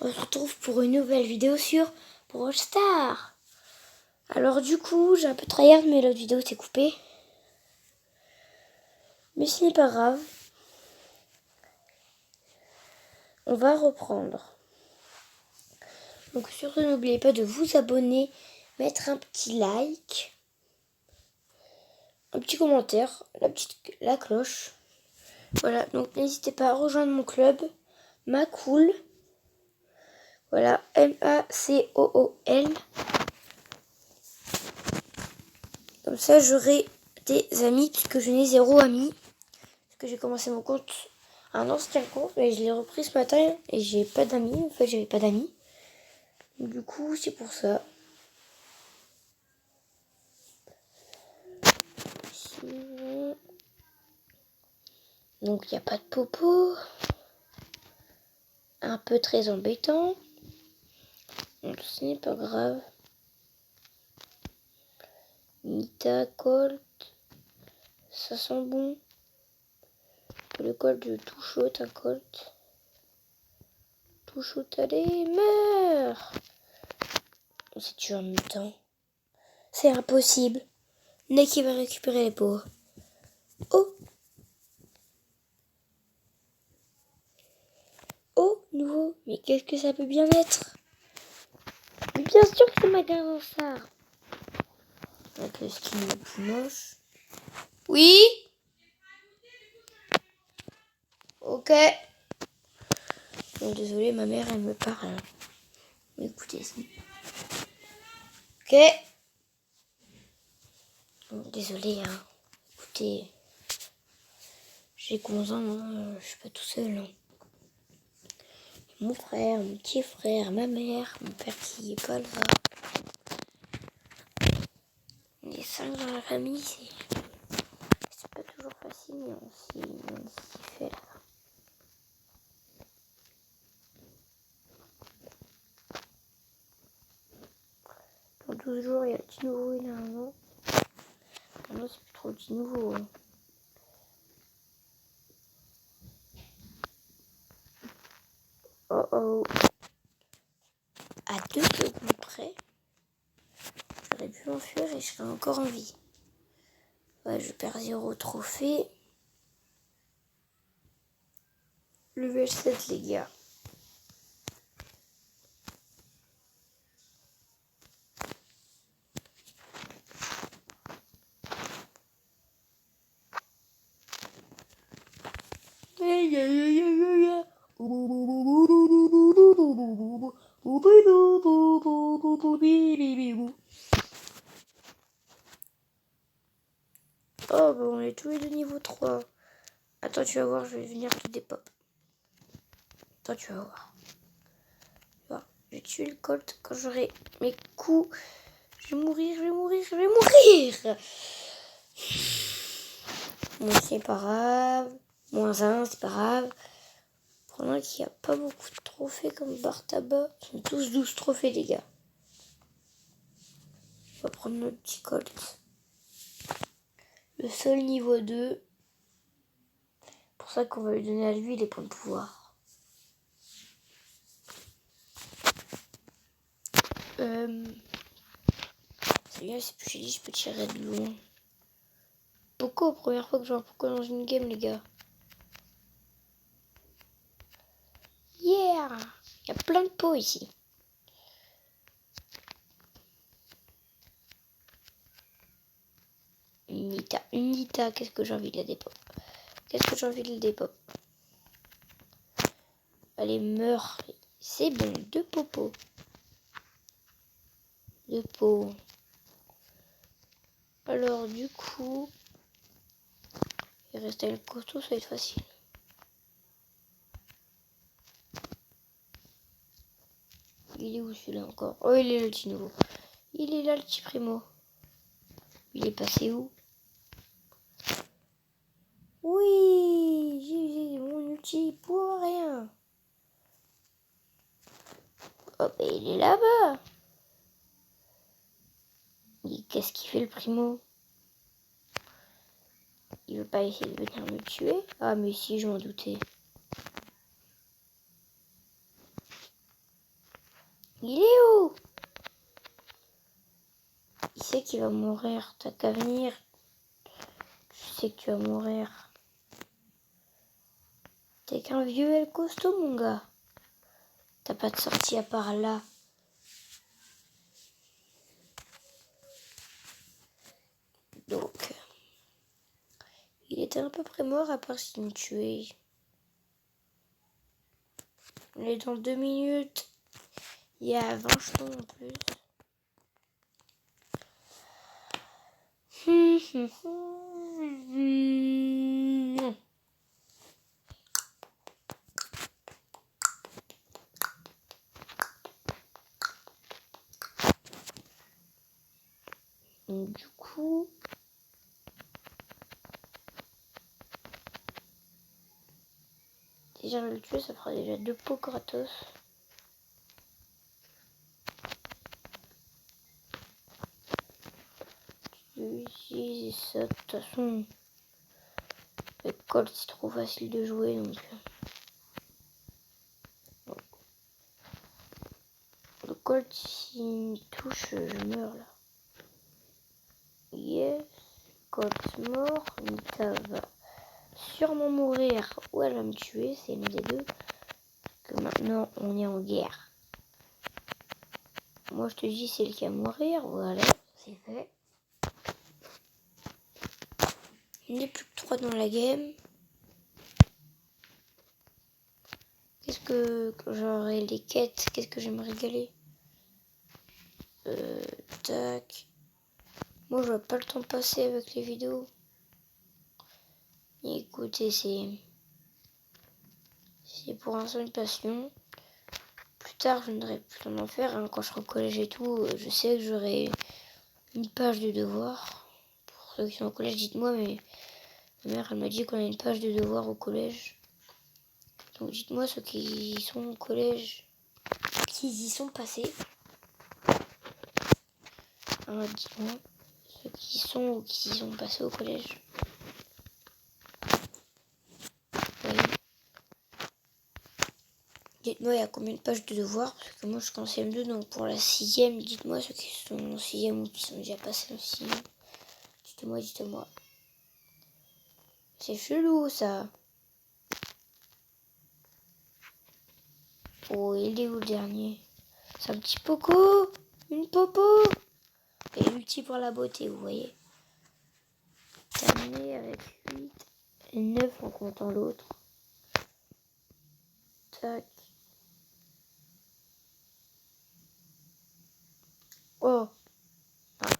on se retrouve pour une nouvelle vidéo sur Brawl Stars. Alors du coup, j'ai un peu tryhard, mais l'autre vidéo s'est coupée. Mais ce n'est pas grave. On va reprendre. Donc surtout, n'oubliez pas de vous abonner, mettre un petit like, un petit commentaire, la cloche. Voilà, donc n'hésitez pas à rejoindre mon club, Macool. Voilà, MACOOL. Comme ça, j'aurai des amis, puisque je n'ai 0 amis. Parce que j'ai commencé mon compte, un ancien compte, mais je l'ai repris ce matin et j'ai pas d'amis. En fait, j'avais pas d'amis. Du coup, c'est pour ça. Sinon... Donc, il n'y a pas de popo. Un peu très embêtant. Donc, ce n'est pas grave. Nita, Colt. Ça sent bon. Le Colt de tout chaud, un Colt. Tout chaud, allez, meurs! On s'est tué en même temps. C'est impossible. Neki va récupérer les pots. Oh! Oh, nouveau. Mais qu'est-ce que ça peut bien être? Mais bien sûr que c'est ma Star. Avec le skin le plus moche. Oui? Ok. Bon, désolé, ma mère, elle me parle. Écoutez, si. Ok. Bon, désolé, hein. Écoutez. J'ai 11 ans, hein. Je suis pas tout seul. Hein. Mon frère, mon petit frère, ma mère, mon père qui est pas là. On est 5 dans la famille, c'est pas toujours facile, mais on s'y fait là. Dans 12 jours, il y a le petit nouveau, il a un an. Non, c'est plus trop le petit nouveau. Hein. Oh oh. À 2 secondes près, j'aurais pu m'enfuir et je serais encore en vie. Ouais, je perds 0 trophée. Level 7, les gars. Oh, bah on est tous les deux niveau 3. Attends, tu vas voir, je vais venir te dépop. Attends, tu vas voir. Je vais tuer le Colt quand j'aurai mes coups. Je vais mourir, je vais mourir, je vais mourir. Bon, c'est pas grave. -1, c'est pas grave. Pendant qu'il n'y a pas beaucoup de trophées comme Bartaba. Ils sont tous 12 trophées, les gars. On va prendre notre petit Colt. Le seul niveau 2. C'est pour ça qu'on va lui donner à lui les points de pouvoir. C'est bien, c'est plus joli, je peux tirer de loin. Poco, première fois que je vois un Poco dans une game, les gars. Yeah! Il y a plein de pots ici. Une Nita, qu'est-ce que j'ai envie de la dépop? Qu'est-ce que j'ai envie de la dépop? Allez, meurs. C'est bon, 2 popos. 2 pots. Alors, du coup, il reste à le costaud, ça va être facile. Il est où celui-là encore? Oh, il est là le petit nouveau. Il est là le petit primo. Il est passé où? Oui, j'ai usé mon ulti pour rien. Oh, bah, il est là-bas. Qu'est-ce qu'il fait le primo? Il veut pas essayer de venir me tuer? Ah, mais si, je m'en doutais. Il est où? Il sait qu'il va mourir. T'as qu'à venir. Je sais que tu vas mourir. T'es qu'un vieux El costaud, mon gars. T'as pas de sortie à part là. Donc, il était à peu près mort à part s'il me tuait. On est dans 2 minutes. Il y a 20 jetons en plus. Donc, du coup, si j'arrive à le tuer, ça fera déjà 2 pots gratos. Ici, ça, de toute façon, le Colt c'est trop facile de jouer, donc le Colt s'il me touche, je meurs là. Yes, Colt mort, Nita va sûrement mourir ou elle va me tuer, c'est une des deux. Que maintenant on est en guerre. Moi je te dis c'est le qui va mourir, voilà, c'est fait. Il n'est plus que 3 dans la game. Qu'est-ce que j'aurais les quêtes, qu'est-ce que j'aimerais régaler. Tac. Moi je vois pas le temps passer avec les vidéos. Et écoutez, c'est pour l'instant une passion. Plus tard je n'aurai plus le temps d'en faire. Hein. Quand je serai au collège et tout, je sais que j'aurai une page de devoirs. Pour ceux qui sont au collège, dites-moi, mais ma mère elle m'a dit qu'on a une page de devoirs au collège. Donc dites-moi ceux qui sont au collège, qui y sont passés. Dites-moi ceux qui sont ou qui y sont passés au collège. Oui. Dites-moi il y a combien de pages de devoirs, parce que moi je suis en CM2, donc pour la 6ème, dites-moi ceux qui sont en 6ème ou qui sont déjà passés en 6ème. Dites-moi. C'est chelou ça. Oh, il est où le dernier? C'est un petit poco. Une popo. Et l'ulti pour la beauté, vous voyez. Terminé avec 8 et 9 en comptant l'autre. Tac. Oh,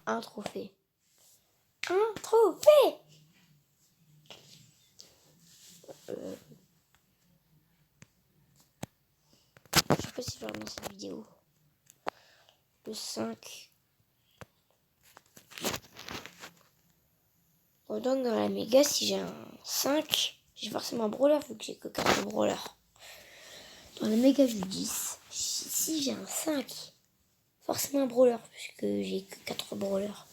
un trophée. Un trophée. Je sais pas si je vais relancer cette vidéo. Le 5. Donc dans la méga, si j'ai un 5, j'ai forcément un brawler vu que j'ai que 4 brawlers. Dans la méga du 10, si j'ai un 5, forcément un brawler puisque j'ai que 4 brawlers.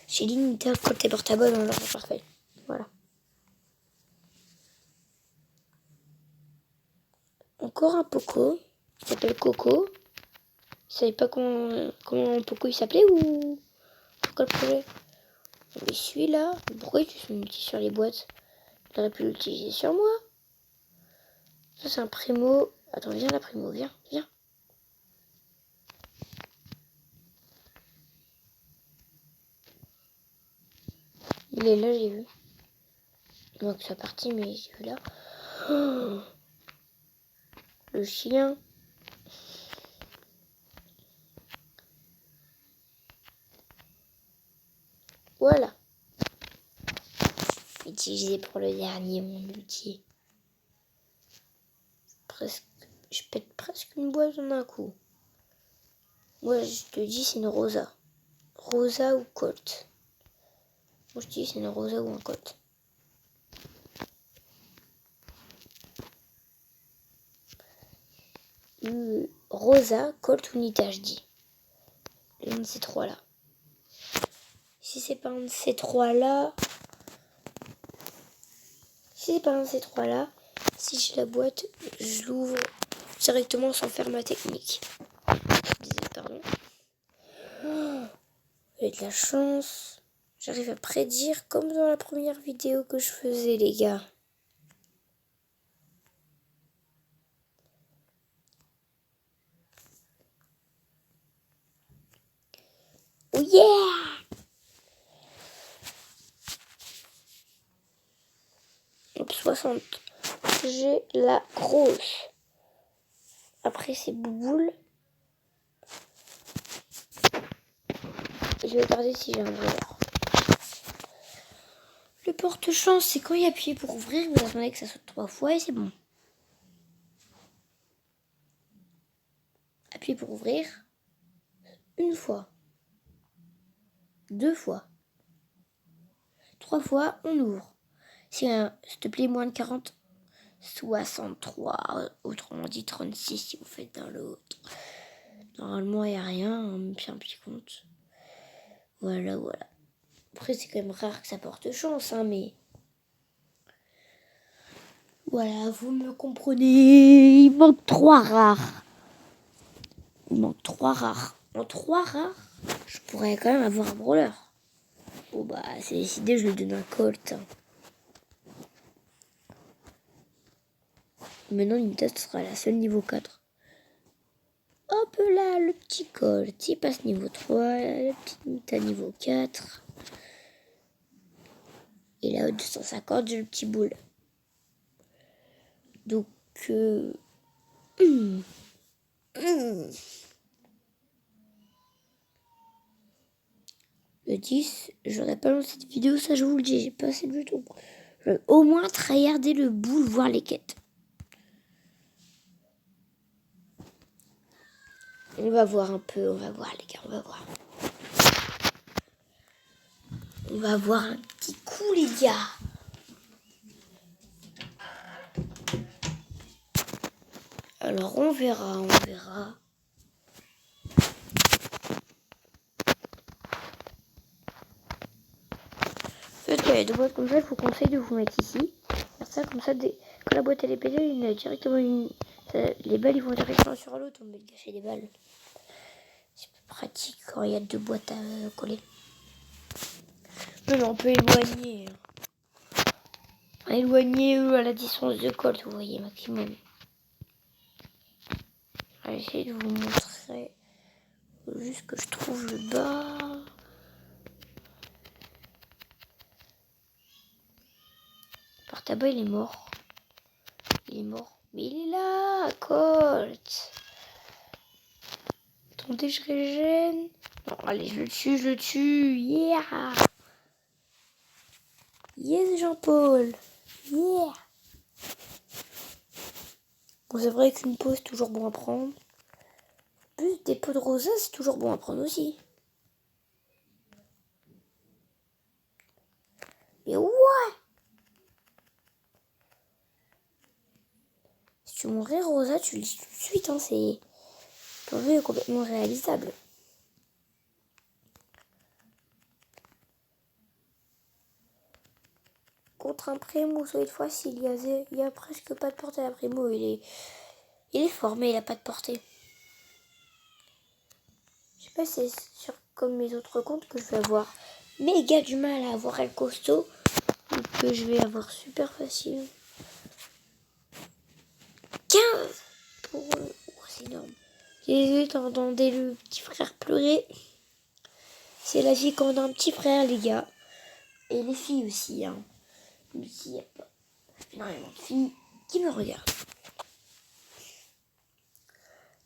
J'ai limité quand t'es portable dans l'ordre parfait. Voilà. Encore un Poco. Il s'appelle Coco. Je savais pas comment Poco il s'appelait ou pourquoi le projet. Mais celui-là, pourquoi il utilise son outil sur les boîtes? Il aurait pu l'utiliser sur moi. Ça c'est un primo. Attends, viens là primo, viens. Il est là, j'ai vu. Moi que ça parti, mais j'ai vu là. Oh, le chien. Voilà. Utilisé pour le dernier, mon outil. Je pète presque une boîte en un coup. Moi, je te dis, c'est une Rosa. Rosa ou Colt. Moi, je te dis, c'est une Rosa ou un Colt. Rosa, Colt ou Nita, je dis. L'un de ces trois-là. Si c'est pas un de ces trois-là... Si j'ai la boîte, je l'ouvre directement sans faire ma technique. Avec de la chance, j'arrive à prédire comme dans la première vidéo que je faisais, les gars. Oh yeah! Top 60. J'ai la grosse. Après, c'est Bouboule. Je vais regarder si j'ai un voleur. Le porte-chance, c'est quand il appuie pour ouvrir, vous attendez que ça saute 3 fois et c'est bon. Appuyez pour ouvrir. 1 fois. 2 fois. 3 fois, on ouvre. Si s'il te plaît, moins de 40, 63, autrement dit 36 si vous faites dans l'autre. Normalement, il n'y a rien, même si un petit compte. Voilà. Après, c'est quand même rare que ça porte chance, hein, mais... Voilà, vous me comprenez. Il manque 3 rares. En 3 rares, je pourrais quand même avoir un brawler. Bon bah, c'est décidé, je lui donne un Colt. Maintenant, Nita sera la seule niveau 4. Hop là, le petit Colt, il passe niveau 3, la petite Nita niveau 4. Et là, au 250, j'ai le petit boule. Donc, le 10, j'aurais pas lancé cette vidéo, ça je vous le dis, j'ai pas assez de temps. Je vais au moins tryharder le boule, voir les quêtes. On va voir un peu, on va voir les gars, on va voir. On va voir un petit coup les gars. Alors on verra. En fait, il y a 2 boîtes comme ça, je vous conseille de vous mettre ici. Faire ça comme ça, quand la boîte elle est pétée, il y a directement les balles ils vont directement sur l'autre, on peut gâcher des balles. C'est plus pratique quand il y a 2 boîtes à coller. Mais on peut éloigner. Éloigner à la distance de colle, vous voyez, maximum. Je vais essayer de vous montrer. Juste que je trouve le bas. Par tabac, il est mort. Mais il est là, Colt. Attendez, je régène. Non, allez, je le tue. Yeah. Yes, Jean-Paul. Yeah. Bon, c'est vrai qu'une peau, c'est toujours bon à prendre. En plus, des pots de rosa, c'est toujours bon à prendre aussi. Mais ouais. Si tu mourrais rosa, tu le dis tout de suite. Hein, c'est... Ton jeu est complètement réalisable. Contre un Primo, ça va être facile. Il y a presque pas de portée à Primo. Il est fort, mais il a pas de portée. Je sais pas si c'est sur comme mes autres comptes que je vais avoir méga du mal à avoir El Costaud. Ou que je vais avoir super facile. 15 pour eux. Oh, c'est énorme. Désolé, t'entendais le petit frère pleurer. C'est la vie quand on a un petit frère, les gars. Et les filles aussi, hein. Même s'il n'y a pas énormément de filles qui me regardent.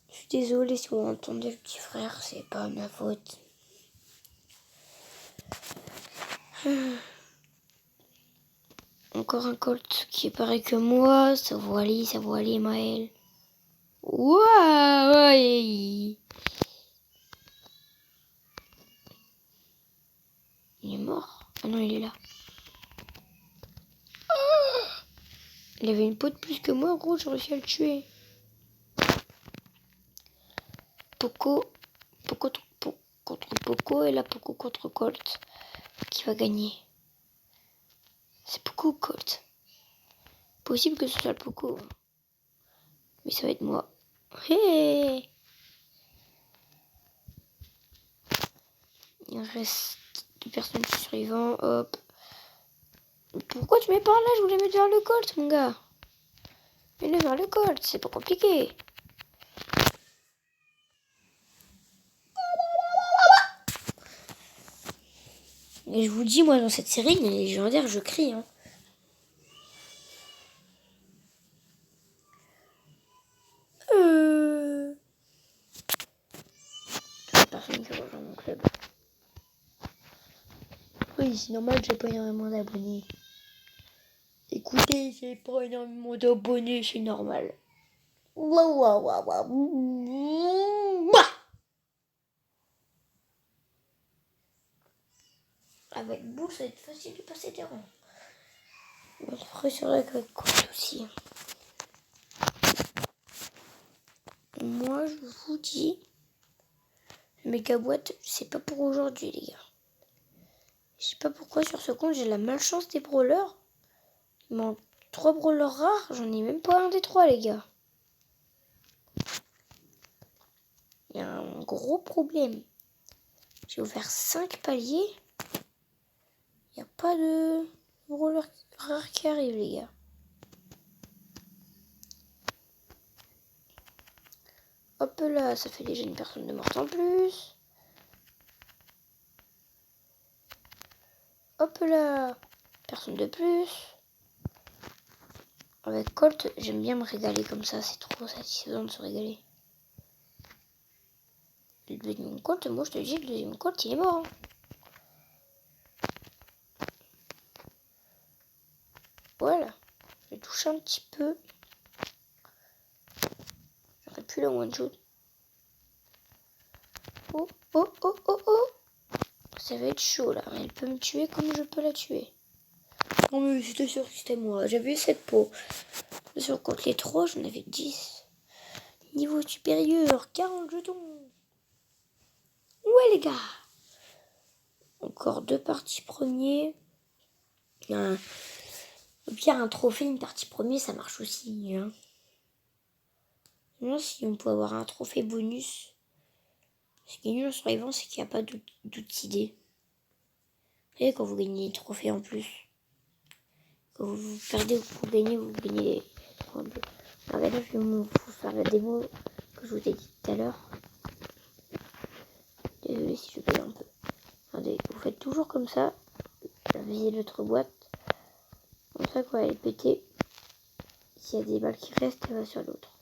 Je suis désolée si vous entendez le petit frère, c'est pas ma faute. Encore un Colt qui est pareil que moi. Ça va aller, Maël. Ouais. Il est mort. Ah non, il est là. Il avait une peau de plus que moi, gros, j'ai réussi à le tuer. Poco contre Poco et la Poco contre Colt. Qui va gagner? C'est Poco ou Colt? Possible que ce soit le Poco. Mais ça va être moi. Hey! Je reste 2 personnes survivantes. Hop. Pourquoi tu mets par là? Je voulais mettre vers le colt, mon gars. Mets-le vers le colt, c'est pas compliqué. Et je vous dis, moi, dans cette série, les légendaires, je crie. Hein. Personne qui rejoint mon club. Oui, c'est normal, j'ai pas énormément d'abonnés. Écoutez, j'ai pas énormément d'abonnés, c'est normal. Avec boule, ça va être facile de passer des rangs. On se ferait sur la côte aussi. Moi, je vous dis, le méga boîte, c'est pas pour aujourd'hui, les gars. Je sais pas pourquoi sur ce compte, j'ai la malchance des brawlers. Il manque 3 brawlers rares, j'en ai même pas un des 3, les gars. Il y a un gros problème. J'ai ouvert 5 paliers. Il n'y a pas de brawler rare qui arrive, les gars. Hop là, ça fait déjà une personne de morte en plus. Hop là, personne de plus. Avec Colt, j'aime bien me régaler comme ça, c'est trop satisfaisant de se régaler. Le deuxième Colt, moi je te dis, le deuxième Colt, il est mort. Hein. Voilà, je vais toucher un petit peu. J'aurais pu le one-shot. Oh, oh, oh, oh, oh. Ça va être chaud là, elle peut me tuer comme je peux la tuer. Non mais j'étais sûr que c'était moi, j'avais 7 pots. Sur contre les 3, j'en avais 10. Niveau supérieur, 40 jetons. Ouais les gars. Encore 2 parties premiers. Au pire, un trophée, une partie premier, ça marche aussi. Hein. Non, si on peut avoir un trophée bonus. Ce qui est nul en survivant, c'est qu'il n'y a pas d'outils dés. Vous savez, quand vous gagnez des trophées en plus. Quand vous perdez ou que vous gagnez des points bleus. Alors là, je vais vous faire la démo que je vous ai dit tout à l'heure. Désolé si je paye un peu. Regardez, vous faites toujours comme ça. Visez l'autre boîte. Comme ça, quand elle est pétée, s'il y a des balles qui restent, elle va sur l'autre.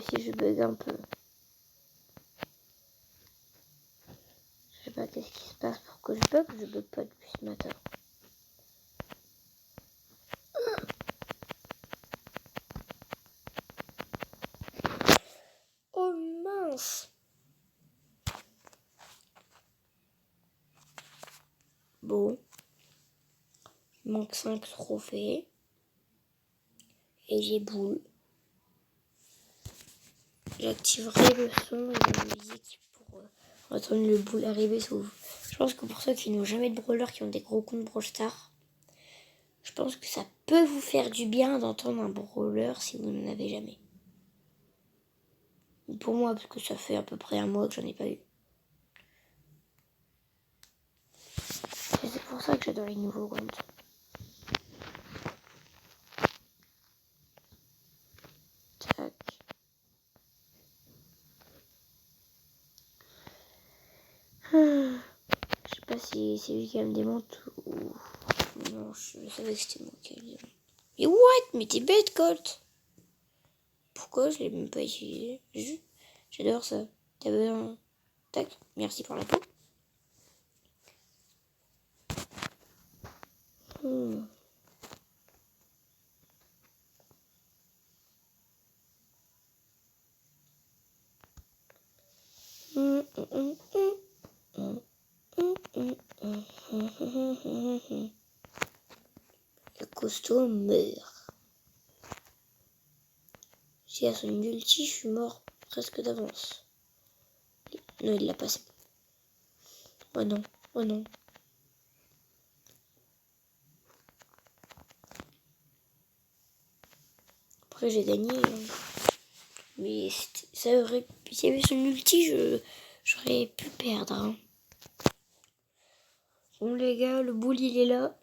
Si je bug un peu. Je sais pas qu'est-ce qui se passe pour que je bug pas depuis ce matin. Oh mince! Bon. Il manque 5 trophées. Et j'ai boule. J'activerai le son et la musique pour entendre le boule arriver. Je pense que pour ceux qui n'ont jamais de brawler, qui ont des gros comptes Brawl Stars, je pense que ça peut vous faire du bien d'entendre un brawler si vous n'en avez jamais. Pour moi, parce que ça fait à peu près un mois que j'en ai pas eu. Et c'est pour ça que j'adore les nouveaux comptes. Tac. Je sais pas si c'est lui qui va me démonter ou... Non, je savais que c'était moi qui allais me démonter. Et what? Mais t'es bête, Colt! Pourquoi je l'ai même pas utilisé? J'adore ça. T'as besoin... Tac, merci pour la peau. Le costaud meurt. Si à son ulti, je suis mort presque d'avance. Non, il l'a passé. Oh non, oh non. Après, j'ai gagné. Mais ça aurait... S'il y avait son ulti, j'aurais pu perdre. Hein. Bon les gars, le boule il est là.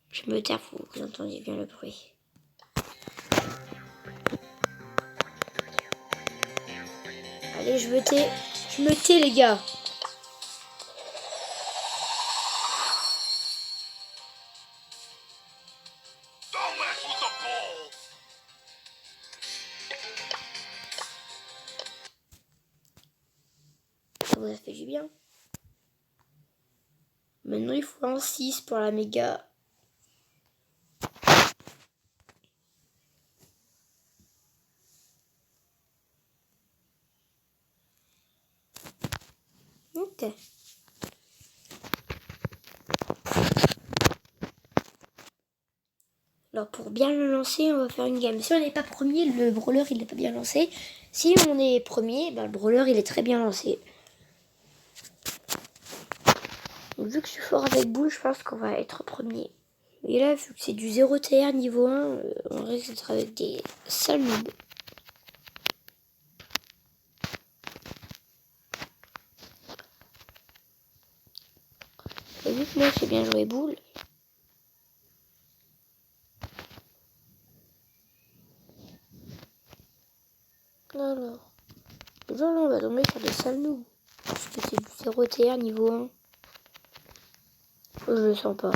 Je me taire pour que vous entendiez bien le bruit. Allez, je me tais les gars. Ça vous a fait du bien. Maintenant il faut un 6 pour la méga. Ok. Alors pour bien le lancer, on va faire une game. Si on n'est pas premier, le brawler il n'est pas bien lancé. Si on est premier, le brawler il est très bien lancé. Donc, vu que je suis fort avec boule, je pense qu'on va être premier. Et là, vu que c'est du 0 TR niveau 1, on risque d'être avec des sales noobs. Et vu que moi je sais bien jouer boule. Alors, là on va tomber sur des sales noobs. Parce que c'est du 0 TR niveau 1. Je le sens pas.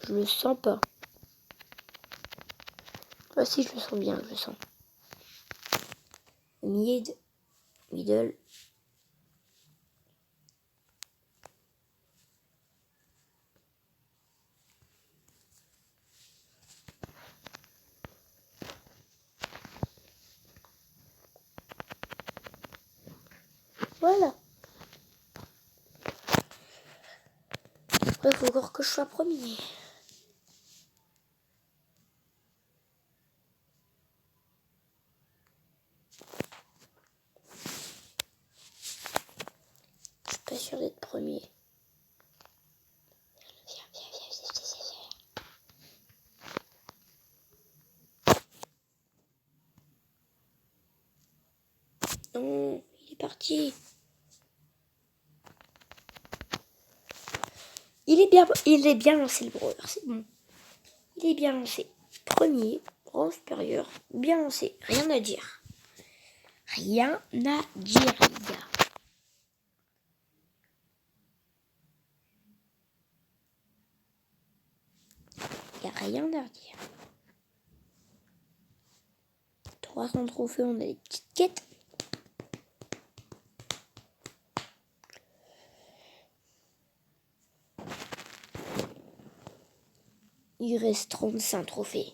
Je le sens pas. Ah si, je le sens bien, je le sens. Middle. Voilà. Après, il faut encore que je sois premier. Je suis pas sûre d'être premier. Non, il est parti. Il est bien lancé le brawler, c'est bon. Il est bien lancé. Premier, rang supérieur, bien lancé. Rien à dire. Rien à dire, les gars. Il n'y a rien à dire. 300 trophées, on a des petites quêtes. Il reste 35 trophées.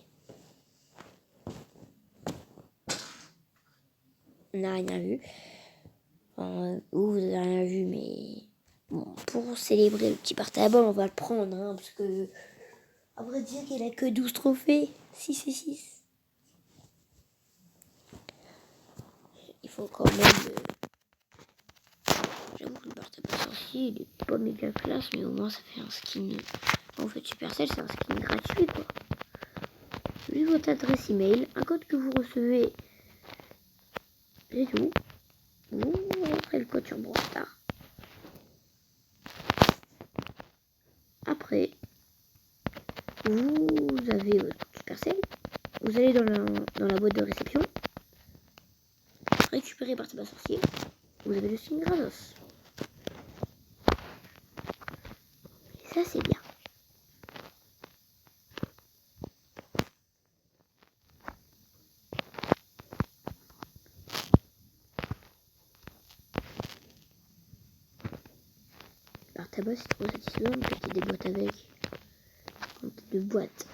On n'a rien vu. Vous n'avez rien vu, mais... Bon, pour célébrer le petit party à ball, on va le prendre, hein, parce que... À vrai dire qu'il a que 12 trophées. 6 et 6. Il faut quand même... J'avoue que le party à ball sorcier, il est pas méga classe, mais au moins ça fait un skin... En fait, Supercell, c'est un skin gratuit, quoi. Juste votre adresse email, un code que vous recevez, c'est tout. Vous rentrez le code sur Brawl Stars. Après, vous avez votre Supercell. Vous allez dans la boîte de réception. Récupérez par bas sorcier. Vous avez le signe gratos. Et ça, c'est bien. Alors tabac c'est trop satisfaisant quand il y a des boîtes avec. Quand il y a des boîtes.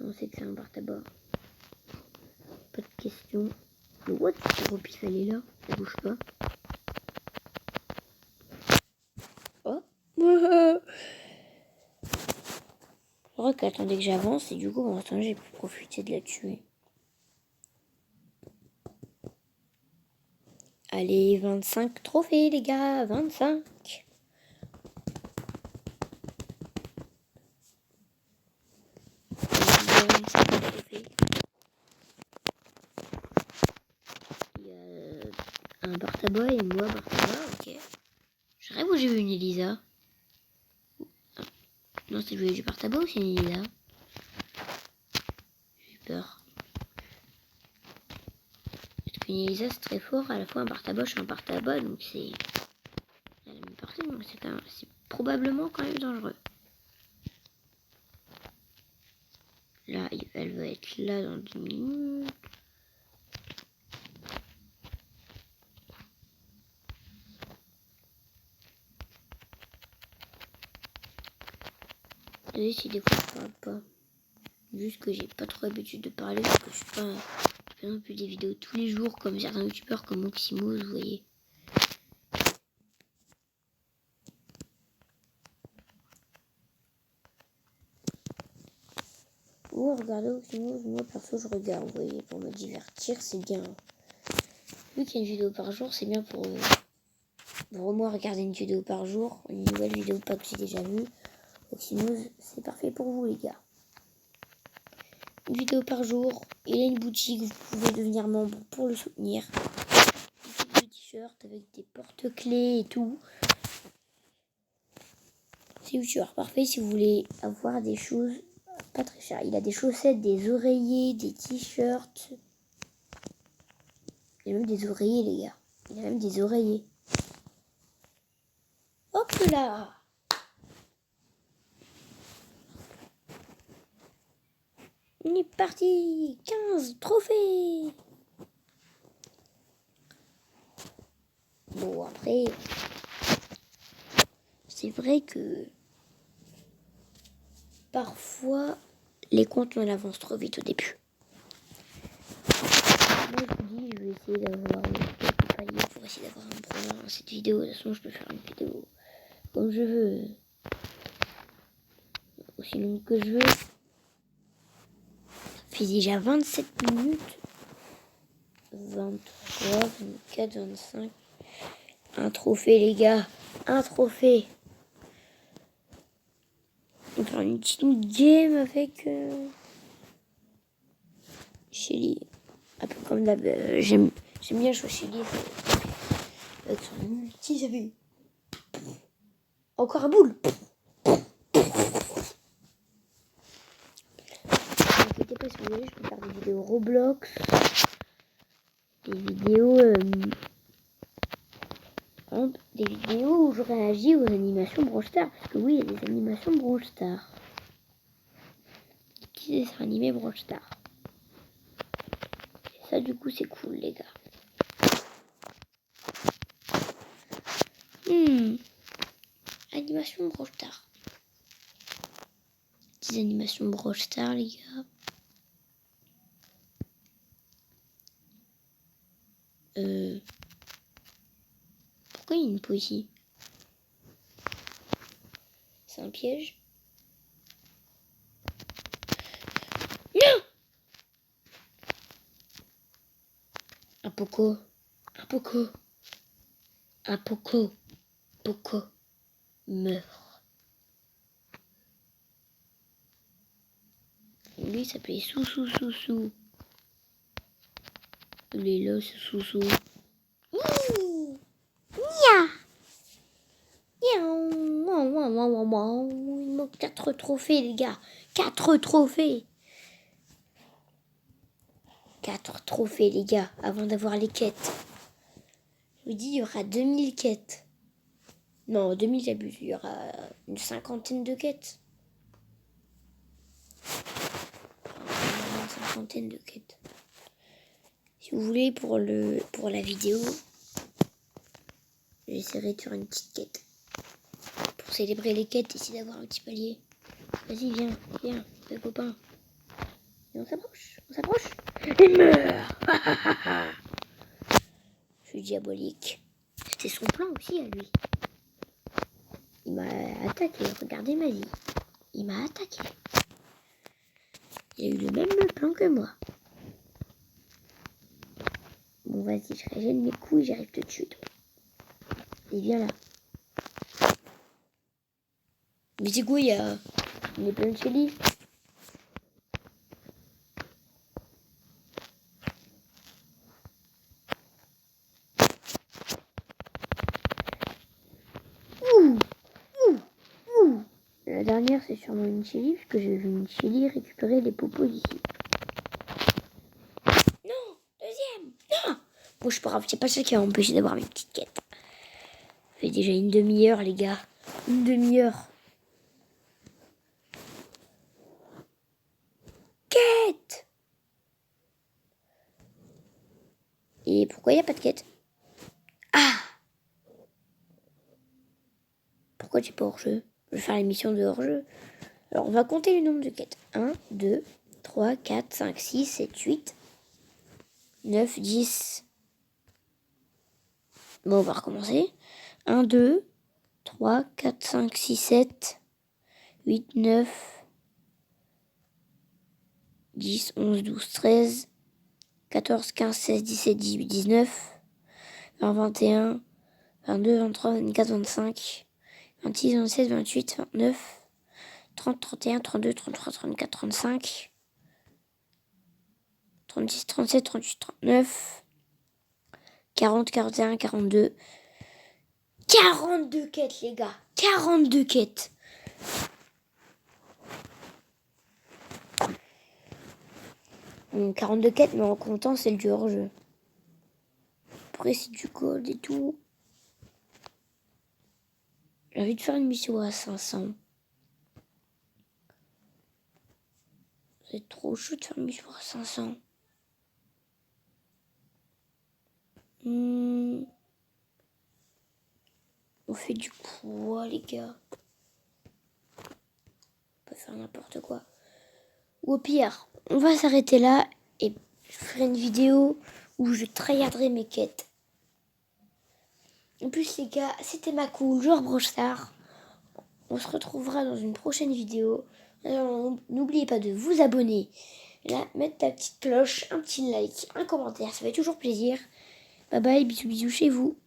On sait que c'est un bar tabac. Pas de question. Le what le repif elle est là. Ça bouge pas. Oh. Je crois qu'elle attendait que j'avance et du coup pendant ce temps j'ai pu profiter de la tuer. Allez, 25 trophées les gars, 25. 25 trophées. Il y a un Bartaba et moi Bartaba, ok. Je rêve où j'ai vu une Elisa. Ah, non, c'est du Bartaba ou c'est une Elisa? J'ai peur. Parce qu'une Elisa c'est très fort, à la fois un Bartaba, je suis un Bartaba, donc c'est la même partie, donc c'est probablement quand même dangereux. Là, elle va être là dans 10 minutes. Désolé si des fois je parle pas. Juste que j'ai pas trop l'habitude de parler parce que je fais pas non plus des vidéos tous les jours comme certains youtubeurs comme Oxymos, vous voyez. Ou regardez Oxymos, moi perso je regarde, vous voyez, pour me divertir, c'est bien. Vu qu'il y a une vidéo par jour, c'est bien pour moi regarder une vidéo par jour, une nouvelle vidéo pas que j'ai déjà vue. Oxymos, c'est parfait pour vous les gars. Une vidéo par jour, il a une boutique, vous pouvez devenir membre pour le soutenir. Des t-shirts avec des porte-clés et tout. C'est youtubeur parfait si vous voulez avoir des choses pas très chères. Il a des chaussettes, des oreillers, des t-shirts. Il a même des oreillers les gars. Il a même des oreillers. Hop là! On est parti! 15 trophées! Bon après, c'est vrai que parfois les comptes on avance trop vite au début. Moi je vous dis, je vais essayer d'avoir quelques paliers pour essayer d'avoir un bronze dans cette vidéo. De toute façon je peux faire une vidéo comme je veux. Aussi longue que je veux. Ça fait déjà 27 minutes. 23, 24, 25. Un trophée les gars. Un trophée. On va faire une petite game avec Shelly. Un peu comme d'hab. J'aime bien jouer Shelly. Avec son multi, ça fait. Encore un boule. N'inquiétez pas si vous voulez, je peux faire des vidéos Roblox. Des vidéos où je réagis aux animations Brawl Stars. Parce que oui, il y a des animations Brawl Stars. Des petits dessins animés Brawl Stars. Et ça, du coup, c'est cool, les gars. Animation Brawl Stars. Des animations Brawl Stars, les gars. Pourquoi il y a une peau ici? C'est un piège? Non! Un Poco. Un Poco. Un Poco. Poco meurt. Lui, il s'appelait Sou. Il est là, c'est Sou. Ouh! Nya! Il manque 4 trophées, les gars. 4 trophées. 4 trophées, les gars, avant d'avoir les quêtes. Je vous dis, il y aura 2000 quêtes. Non, 2000, j'abuse. Il y aura une cinquantaine de quêtes. Enfin, une cinquantaine de quêtes. Si vous voulez, pour la vidéo, j'essaierai de faire une petite quête. Pour célébrer les quêtes, essayer d'avoir un petit palier. Vas-y, viens, le copain. Et on s'approche. Il meurt. Je suis diabolique. C'était son plan aussi à lui. Il m'a attaqué, regardez ma vie. Il m'a attaqué. Il a eu le même plan que moi. Bon, vas-y, je régène mes coups et j'arrive te tuer, toi. Et viens là. Mais c'est quoi, il y a plein de Shelly. La dernière, c'est sûrement une Chili, parce que j'ai vu une Chili récupérer les popos d'ici. Non, deuxième. Non. Bon, je suis pas grave, c'est pas ça qui va m'empêcher d'avoir mes petites quêtes. Ça fait déjà une demi-heure, les gars. Une demi-heure. Quête. Et pourquoi il n'y a pas de quête? Ah. Pourquoi tu es pas hors-jeu? Je vais faire l'émission de hors-jeu. Alors, on va compter le nombre de quêtes. 1, 2, 3, 4, 5, 6, 7, 8, 9, 10. Bon, on va recommencer. 1, 2, 3, 4, 5, 6, 7, 8, 9, 10, 11, 12, 13, 14, 15, 16, 17, 18, 19, 20, 21, 22, 23, 24, 25, 26, 27, 28, 29, 30, 31, 32, 33, 34, 35, 36, 37, 38, 39, 40, 41, 42. 42 quêtes, les gars. 42 quêtes. Bon, 42 quêtes, mais en comptant, c'est le hors-jeu. Après, c'est du code et tout. J'ai envie de faire une mission à 500. C'est trop chaud de faire une mission à 500. On fait du quoi, les gars? On peut faire n'importe quoi. Ou au pire, on va s'arrêter là et je ferai une vidéo où je tryharderai mes quêtes. En plus, les gars, c'était ma cool, genre Brochstar. On se retrouvera dans une prochaine vidéo. Alors, n'oubliez pas de vous abonner. Là, mettre ta petite cloche, un petit like, un commentaire, ça fait toujours plaisir. Bye bye, bisous bisous chez vous.